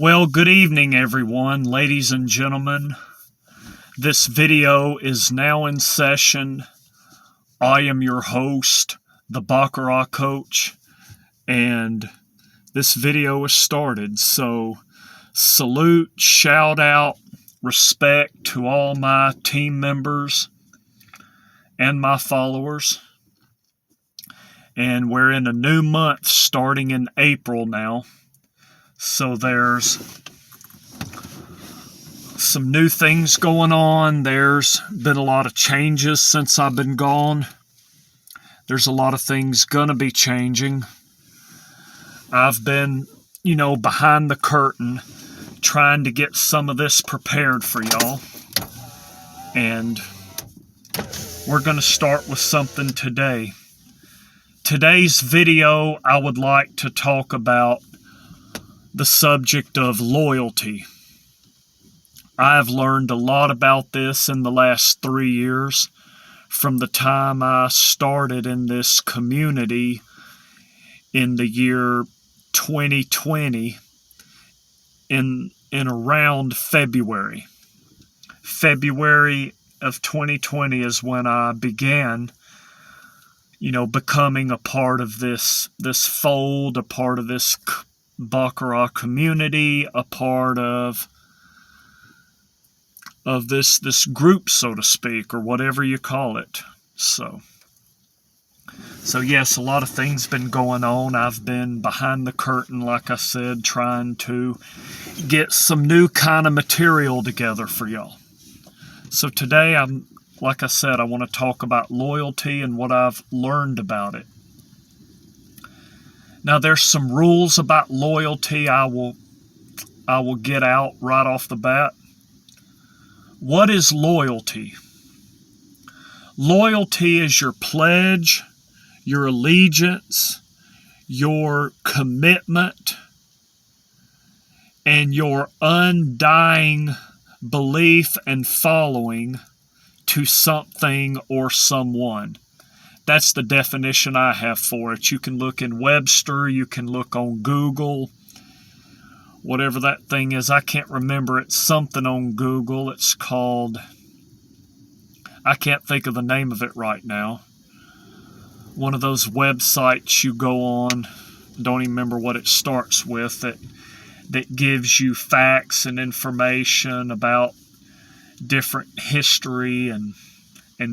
Well, good evening, everyone, ladies and gentlemen. This video is now in session. I am your host, the Baccarat Coach, and this video is started. So, salute, shout out, respect to all my team members and my followers. And we're in a new month starting in April now. So there's some new things going on. There's been a lot of changes since I've been gone. There's a lot of things gonna be changing. I've been, behind the curtain trying to get some of this prepared for y'all. And we're gonna start with something today. Today's video, I would like to talk about the subject of loyalty. I've learned a lot about this in the last 3 years from the time I started in this community in the year 2020 in around February. February of 2020 is when I began becoming a part of this fold, a part of this Baccarat community, a part of this group, so to speak, or whatever you call it. So yes, a lot of things been going on. I've been behind the curtain, like I said, trying to get some new kind of material together for y'all. So today, like I said, I want to talk about loyalty and what I've learned about it. Now, there's some rules about loyalty I will get out right off the bat. What is loyalty? Loyalty is your pledge, your allegiance, your commitment, and your undying belief and following to something or someone. That's the definition I have for it. You can look in Webster, you can look on Google, whatever that thing is. I can't remember. It's something on Google. It's called, I can't think of the name of it right now. One of those websites you go on, don't even remember what it starts with, that gives you facts and information about different history and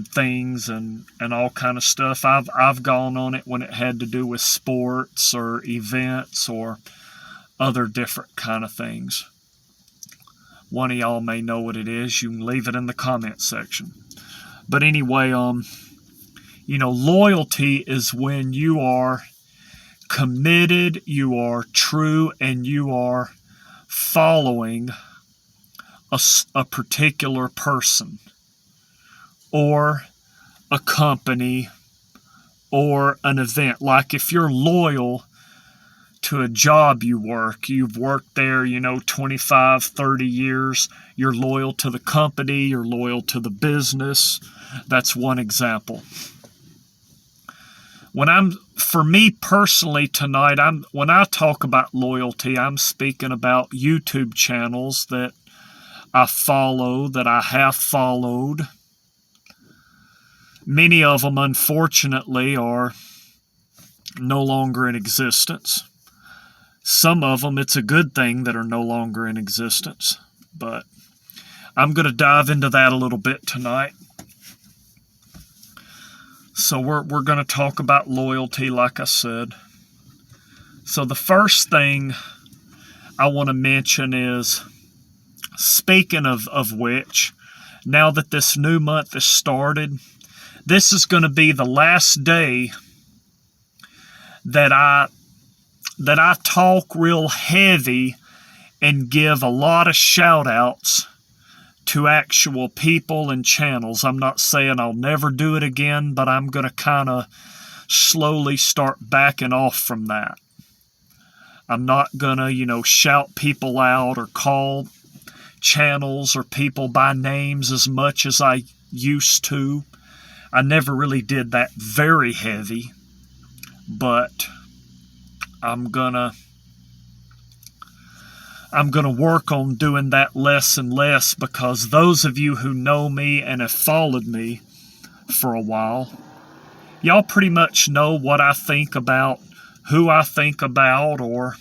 things and all kind of stuff. I've gone on it when it had to do with sports or events or other different kind of things. One of y'all may know what it is. You can leave it in the comment section. But anyway, loyalty is when you are committed, you are true, and you are following a particular person, or a company, or an event. Like if you're loyal to a job you've worked there, 25, 30 years, you're loyal to the company, you're loyal to the business. That's one example. For me personally tonight, when I talk about loyalty, I'm speaking about YouTube channels that I follow, that I have followed. Many of them, unfortunately, are no longer in existence. Some of them, it's a good thing that are no longer in existence. But I'm going to dive into that a little bit tonight. So we're going to talk about loyalty, like I said. So the first thing I want to mention is, speaking of which, now that this new month has started, this is going to be the last day that I talk real heavy and give a lot of shout-outs to actual people and channels. I'm not saying I'll never do it again, but I'm going to kind of slowly start backing off from that. I'm not going to, shout people out or call channels or people by names as much as I used to. I never really did that very heavy, but I'm gonna I'm going to work on doing that less and less, because those of you who know me and have followed me for a while, y'all pretty much know what I think about, who I think about, or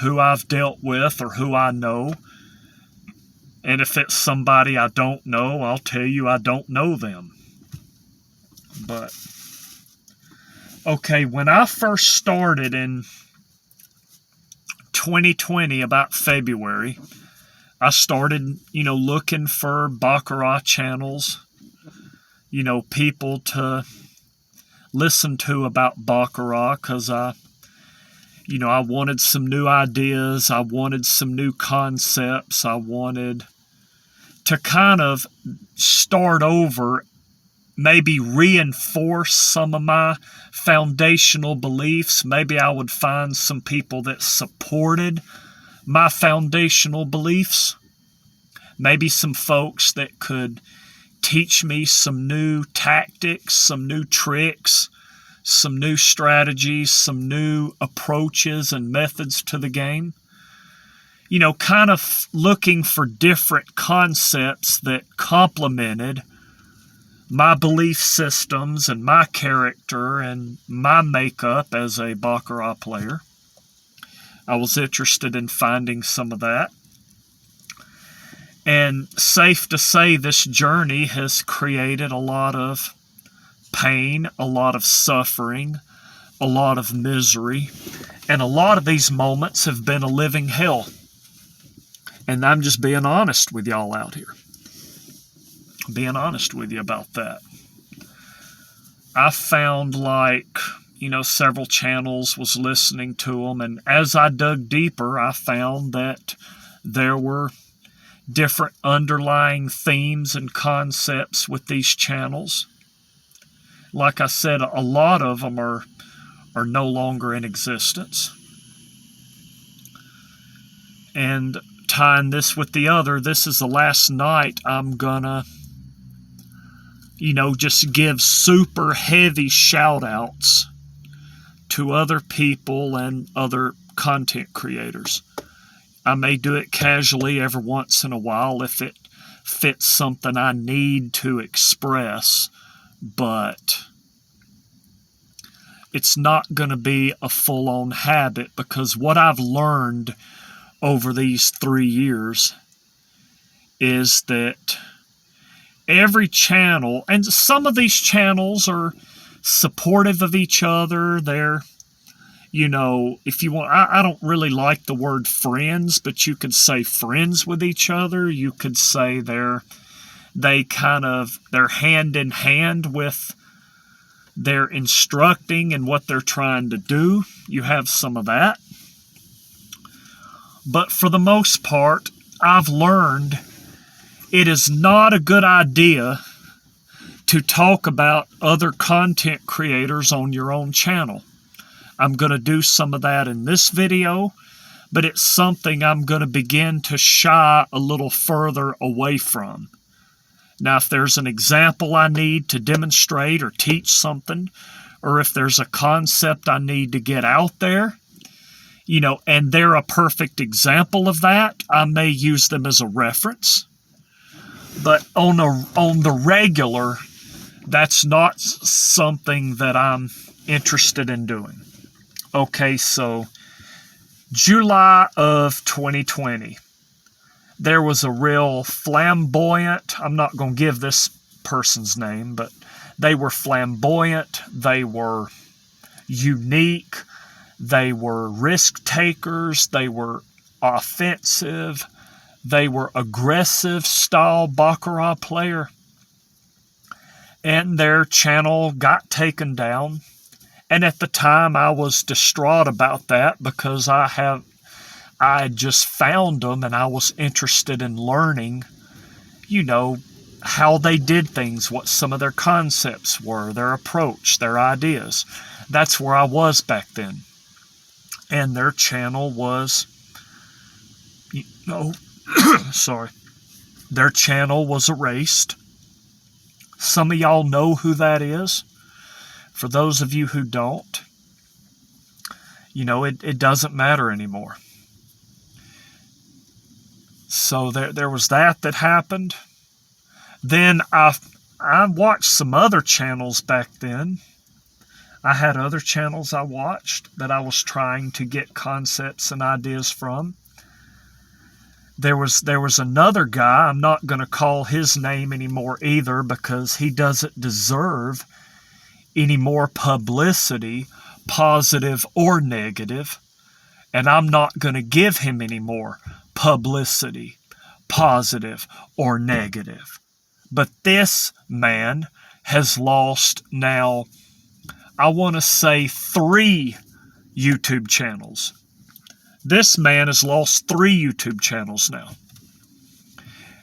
who I've dealt with, or who I know. And if it's somebody I don't know, I'll tell you I don't know them. But, okay, when I first started in 2020, about February, I started, looking for Baccarat channels, people to listen to about Baccarat, because I wanted some new ideas. I wanted some new concepts. I wanted to kind of start over, maybe reinforce some of my foundational beliefs. Maybe I would find some people that supported my foundational beliefs. Maybe some folks that could teach me some new tactics, some new tricks, some new strategies, some new approaches and methods to the game. Kind of looking for different concepts that complemented my belief systems and my character and my makeup as a Baccarat player. I was interested in finding some of that. And safe to say, this journey has created a lot of pain, a lot of suffering, a lot of misery, and a lot of these moments have been a living hell. And I'm just being honest with y'all out here. Being honest with you about that. I found several channels, was listening to them, and as I dug deeper, I found that there were different underlying themes and concepts with these channels. Like I said, a lot of them are no longer in existence. And tying this with the other, this is the last night I'm gonna, just give super heavy shout outs to other people and other content creators. I may do it casually every once in a while if it fits something I need to express, but it's not going to be a full-on habit, because what I've learned over these 3 years is that every channel, and some of these channels are supportive of each other. They're, if you want, I don't really like the word friends, but you could say friends with each other. You could say they're hand in hand with their instructing and what they're trying to do. You have some of that. But for the most part, I've learned it is not a good idea to talk about other content creators on your own channel. I'm going to do some of that in this video, but it's something I'm going to begin to shy a little further away from. Now, if there's an example I need to demonstrate or teach something, or if there's a concept I need to get out there, and they're a perfect example of that, I may use them as a reference. But on the regular, that's not something that I'm interested in doing. Okay, so July of 2020, there was a real flamboyant, I'm not going to give this person's name, but they were flamboyant, they were unique, they were risk takers, they were offensive, they were aggressive style Baccarat player. And their channel got taken down. And at the time I was distraught about that, because I had just found them and I was interested in learning, how they did things, what some of their concepts were, their approach, their ideas. That's where I was back then. And their channel was, their channel was erased. Some of y'all know who that is. For those of you who don't, it doesn't matter anymore. So there was that happened. Then I watched some other channels back then. I had other channels I watched that I was trying to get concepts and ideas from. There was another guy, I'm not going to call his name anymore either because he doesn't deserve any more publicity, positive or negative, and I'm not going to give him any more publicity, positive or negative. But this man has lost now, I want to say 3 YouTube channels. This man has lost 3 YouTube channels now.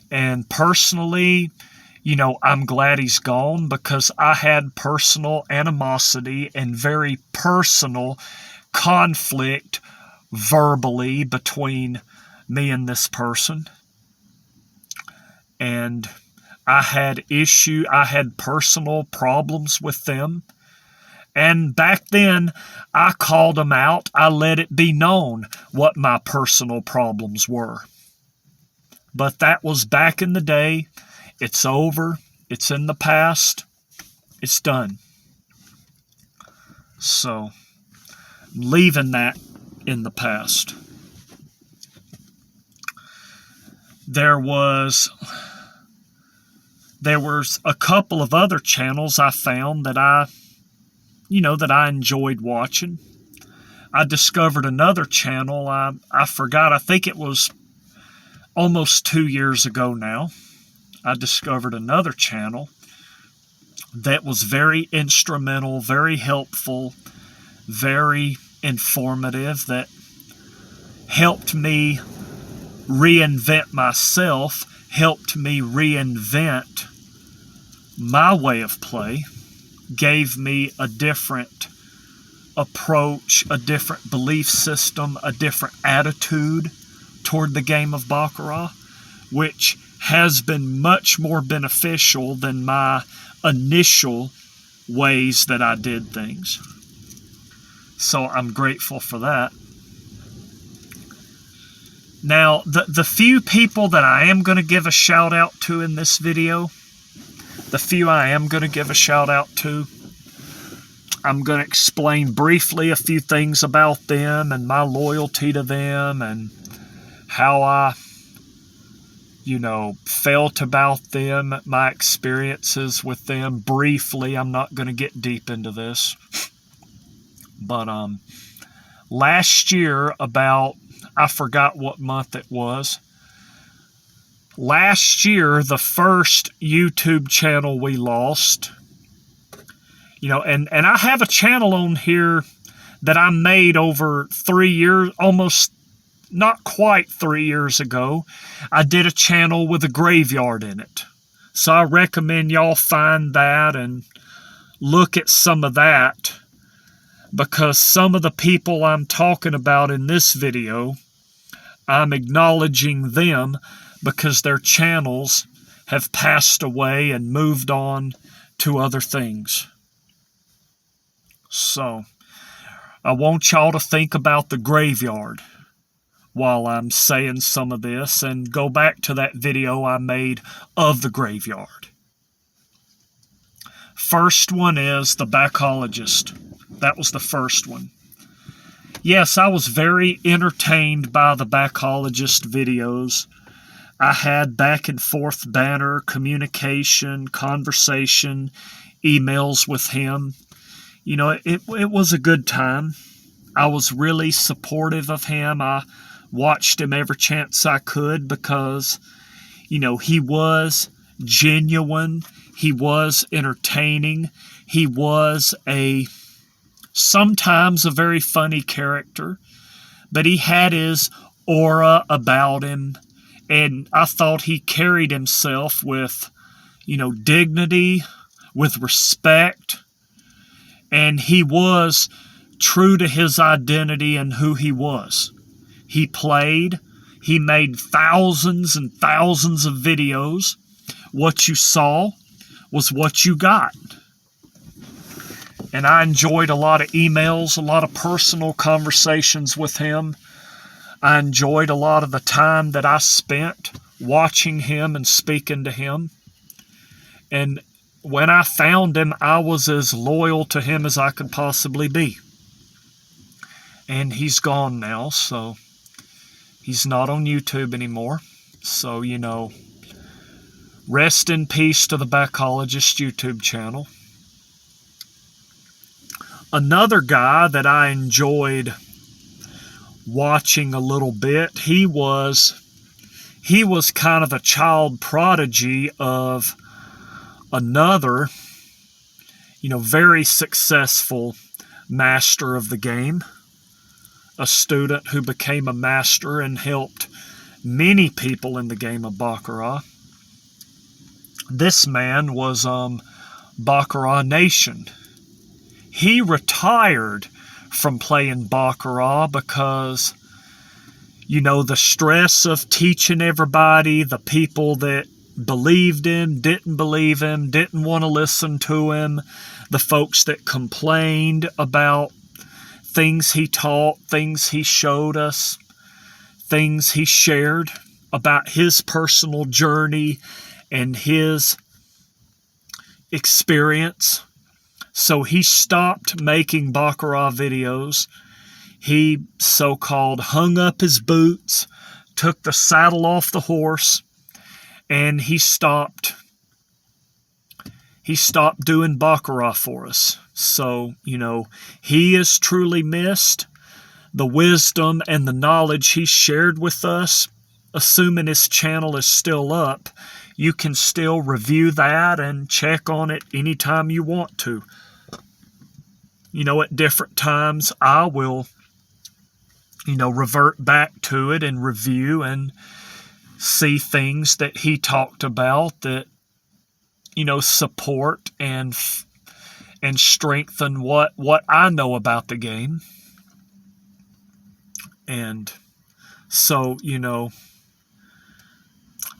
And personally, I'm glad he's gone because I had personal animosity and very personal conflict verbally between me and this person. And I had personal problems with them. And back then, I called them out. I let it be known what my personal problems were. But that was back in the day. It's over. It's in the past. It's done. So, I'm leaving that in the past. There was a couple of other channels I found that I enjoyed watching. I discovered another channel. I forgot. I think it was almost 2 years ago now. I discovered another channel that was very instrumental, very helpful, very informative, that helped me reinvent myself, helped me reinvent my way of play, gave me a different approach, a different belief system, a different attitude toward the game of Baccarat, which has been much more beneficial than my initial ways that I did things. So I'm grateful for that. Now, the few people that I am going to give a shout out to in this video, I'm going to explain briefly a few things about them and my loyalty to them and how I, felt about them, my experiences with them briefly. I'm not going to get deep into this. But last year, I forgot what month it was. Last year, the first YouTube channel we lost, and I have a channel on here that I made over 3 years, almost not quite 3 years ago. I did a channel with a graveyard in it. So I recommend y'all find that and look at some of that, because some of the people I'm talking about in this video, I'm acknowledging them because their channels have passed away and moved on to other things. So, I want y'all to think about the graveyard while I'm saying some of this, and go back to that video I made of the graveyard. First one is the Baccologist. That was the first one. Yes, I was very entertained by the Baccologist videos. I had back and forth banter, communication, conversation, emails with him. It was a good time. I was really supportive of him. I watched him every chance I could because, he was genuine. He was entertaining. He was sometimes a very funny character, but he had his aura about him, and I thought he carried himself with, dignity, with respect, and he was true to his identity and who he was. He played. He made thousands and thousands of videos. What you saw was what you got. And I enjoyed a lot of emails, a lot of personal conversations with him. I enjoyed a lot of the time that I spent watching him and speaking to him. And when I found him, I was as loyal to him as I could possibly be. And he's gone now, so he's not on YouTube anymore. So, rest in peace to the Baccologist YouTube channel. Another guy that I enjoyed watching a little bit, he was kind of a child prodigy of another, very successful master of the game, a student who became a master and helped many people in the game of Baccarat. This man was Baccarat Nation. He retired from playing Baccarat because, the stress of teaching everybody, the people that believed him, didn't believe him, didn't want to listen to him, the folks that complained about things he taught, things he showed us, things he shared about his personal journey and his experience. So he stopped making Baccarat videos. He so-called hung up his boots, took the saddle off the horse, and he stopped doing Baccarat for us. So, he is truly missed. The wisdom and the knowledge he shared with us, assuming his channel is still up, you can still review that and check on it anytime you want to. At different times, I will, revert back to it and review and see things that he talked about that, support and strengthen what I know about the game. And so,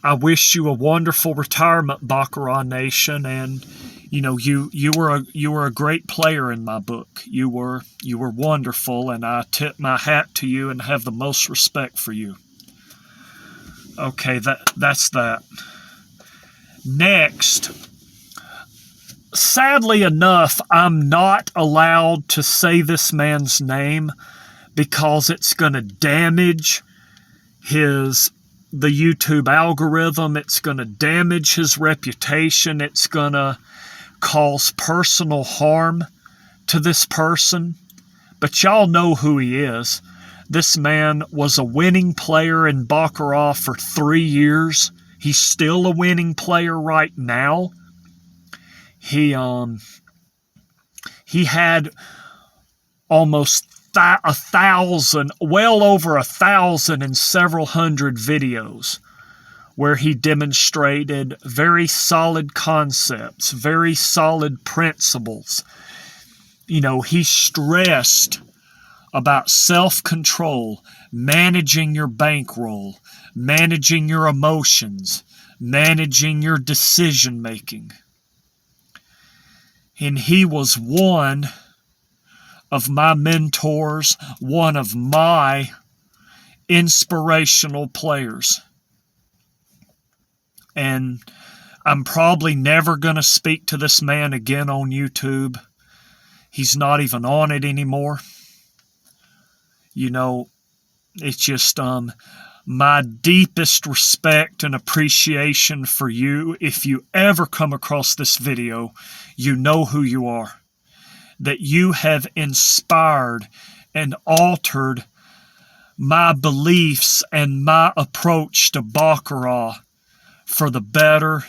I wish you a wonderful retirement, Baccarat Nation, and you were a great player in my book. You were wonderful, and I tip my hat to you and have the most respect for you. Okay, that's that. Next, sadly enough, I'm not allowed to say this man's name because it's going to damage the YouTube algorithm. It's going to damage his reputation. It's going to cause personal harm to this person. But y'all know who he is. This man was a winning player in Baccarat for 3 years. He's still a winning player right now. He had almost 1,000, well over 1,000 and several hundred videos where he demonstrated very solid concepts, very solid principles. He stressed about self-control, managing your bankroll, managing your emotions, managing your decision-making. And he was one of my mentors, one of my inspirational players. And I'm probably never going to speak to this man again on YouTube. He's not even on it anymore. It's just my deepest respect and appreciation for you. If you ever come across this video, you know who you are. That you have inspired and altered my beliefs and my approach to Baccarat for the better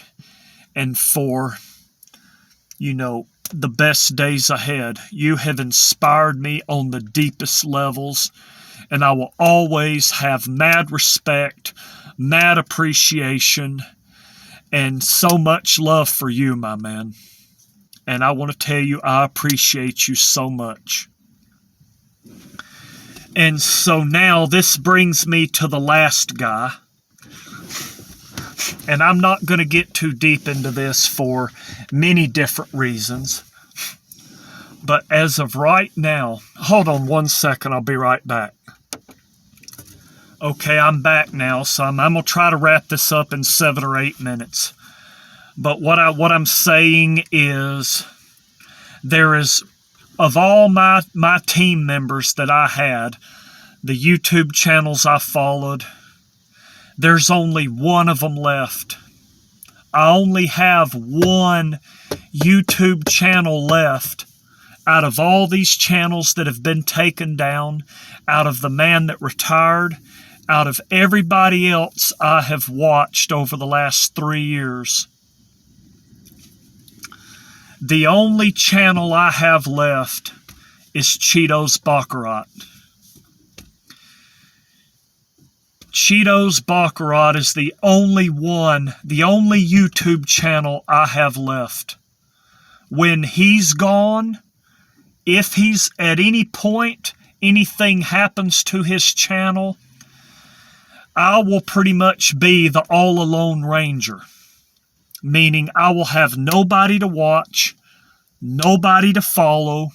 and for, the best days ahead. You have inspired me on the deepest levels, and I will always have mad respect, mad appreciation, and so much love for you, my man. And I want to tell you, I appreciate you so much. And so now this brings me to the last guy. And I'm not going to get too deep into this for many different reasons. But as of right now, hold on one second, I'll be right back. Okay, I'm back now, so I'm going to try to wrap this up in 7 or 8 minutes. But what I'm saying is, there is, of all my team members that I had, the YouTube channels I followed, there's only one of them left. I only have one YouTube channel left out of all these channels that have been taken down, out of the man that retired, out of everybody else I have watched over the last 3 years. The only channel I have left is Cheeto's Baccarat. Cheeto's Baccarat is the only YouTube channel I have left. When he's gone, if he's at any point, anything happens to his channel, I will pretty much be the all-alone ranger. Meaning I will have nobody to watch, nobody to follow,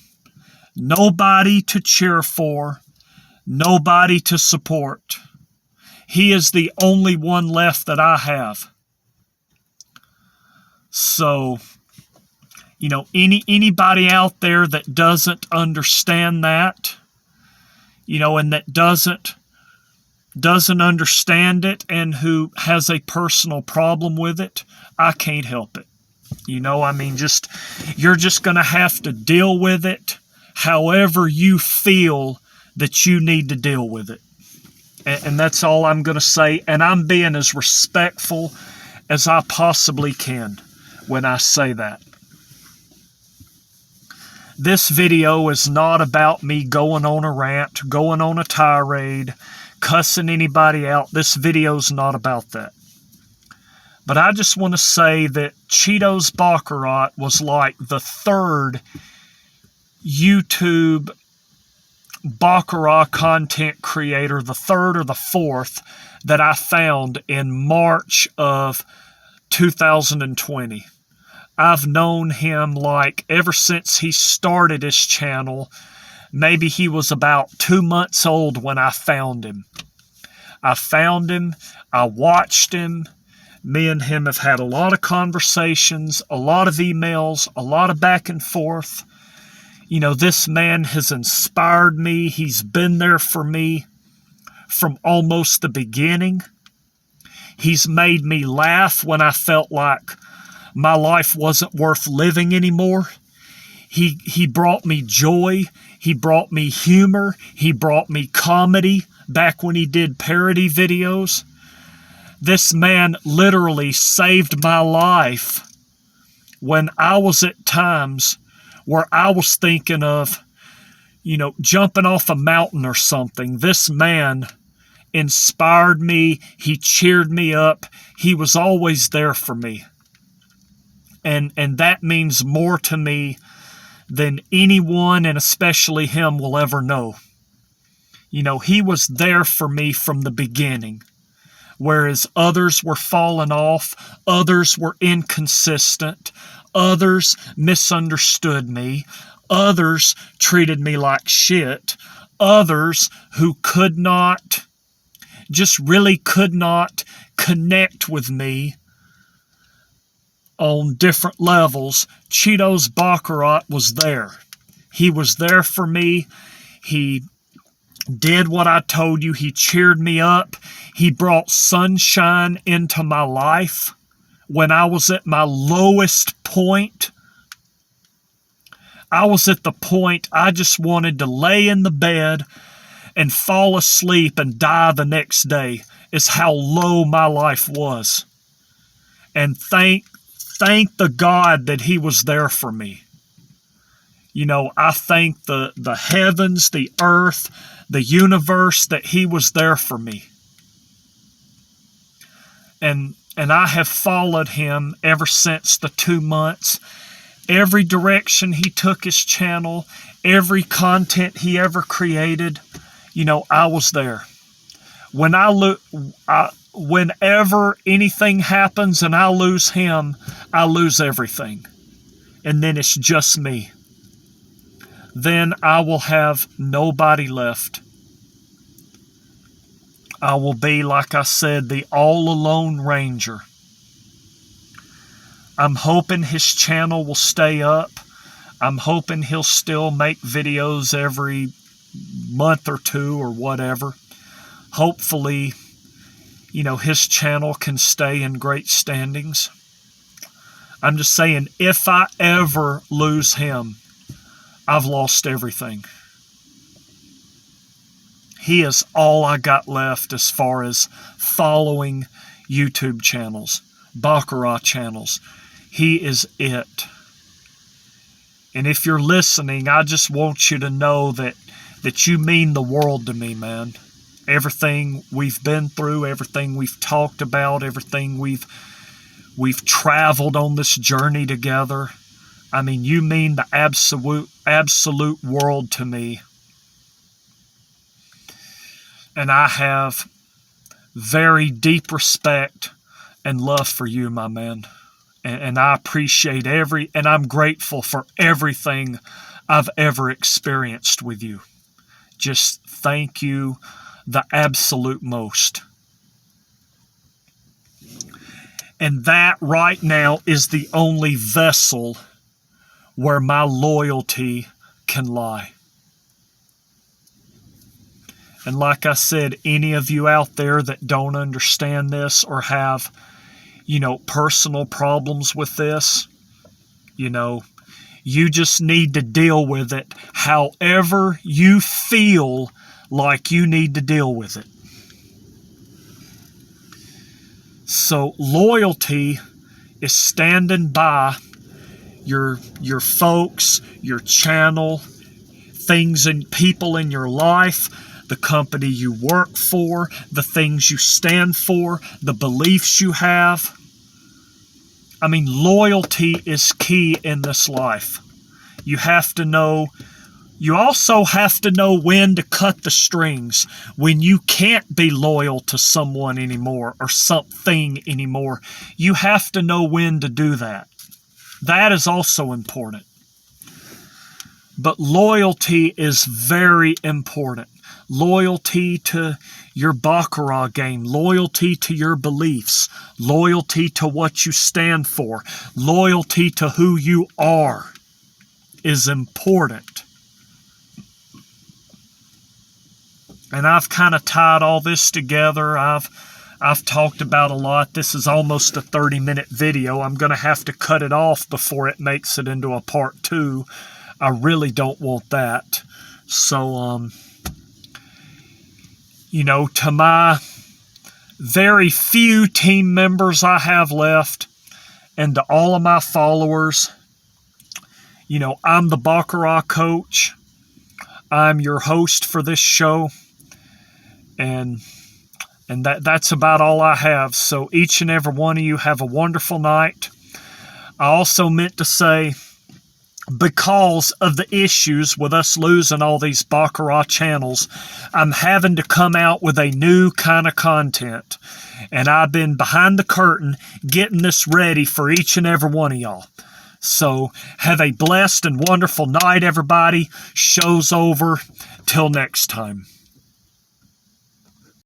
nobody to cheer for, nobody to support. He is the only one left that I have. So, anybody out there that doesn't understand that, and that doesn't understand it and who has a personal problem with it, I can't help it. You're just going to have to deal with it however you feel that you need to deal with it. And that's all I'm going to say. And I'm being as respectful as I possibly can when I say that. This video is not about me going on a rant, going on a tirade, cussing anybody out. This video's not about that. But I just want to say that Cheeto's Baccarat was like the third YouTube Baccarat content creator, the third or the fourth that I found in March of 2020. I've known him ever since he started his channel. Maybe he was about 2 months old when I found him. I found him, I watched him. Me and him have had a lot of conversations, a lot of emails, a lot of back and forth. This man has inspired me. He's been there for me from almost the beginning. He's made me laugh when I felt like my life wasn't worth living anymore. He brought me joy. He brought me humor. He brought me comedy back when he did parody videos. This man literally saved my life when I was at times where I was thinking of, jumping off a mountain or something. This man inspired me. He cheered me up. He was always there for me. And that means more to me than anyone, and especially him, will ever know. He was there for me from the beginning. Whereas others were falling off, others were inconsistent, others misunderstood me, others treated me like shit, others who could not connect with me on different levels. Cheeto's Baccarat was there. He was there for me. He did what I told you. He cheered me up. He brought sunshine into my life when I was at my lowest point. I was at the point I just wanted to lay in the bed and fall asleep and die the next day, is how low my life was. And thank the God that he was there for me. I thank the heavens, the earth, the universe that he was there for me. And I have followed him ever since the 2 months. Every direction he took his channel, every content he ever created, I was there. Whenever anything happens and I lose him, I lose everything. And then it's just me. Then I will have nobody left. I will be, like I said, the all-alone ranger. I'm hoping his channel will stay up. I'm hoping he'll still make videos every month or two or whatever. Hopefully, his channel can stay in great standings. I'm just saying, if I ever lose him, I've lost everything. He is all I got left as far as following YouTube channels, Baccarat channels. He is it. And if you're listening, I just want you to know that you mean the world to me, man. Everything we've been through, everything we've talked about, everything we've traveled on this journey together. I mean, you mean the absolute world to me. And I have very deep respect and love for you, my man. And I appreciate and I'm grateful for everything I've ever experienced with you. Just thank you the absolute most. And that right now is the only vessel where my loyalty can lie. And like I said, any of you out there that don't understand this or have, personal problems with this, you just need to deal with it however you feel like you need to deal with it. So loyalty is standing by your folks, your channel, things and people in your life, the company you work for, the things you stand for, the beliefs you have. I mean, loyalty is key in this life. You also have to know when to cut the strings, when you can't be loyal to someone anymore or something anymore. You have to know when to do that. That is also important. But loyalty is very important. Loyalty to your Baccarat game, loyalty to your beliefs, loyalty to what you stand for, loyalty to who you are is important. And I've kind of tied all this together. I've talked about a lot. This is almost a 30-minute video. I'm going to have to cut it off before it makes it into a part 2. I really don't want that. So, to my very few team members I have left and to all of my followers, I'm the Baccarat Coach. I'm your host for this show. And that's about all I have. So each and every one of you have a wonderful night. I also meant to say, because of the issues with us losing all these Baccarat channels, I'm having to come out with a new kind of content. And I've been behind the curtain getting this ready for each and every one of y'all. So have a blessed and wonderful night, everybody. Show's over. Till next time.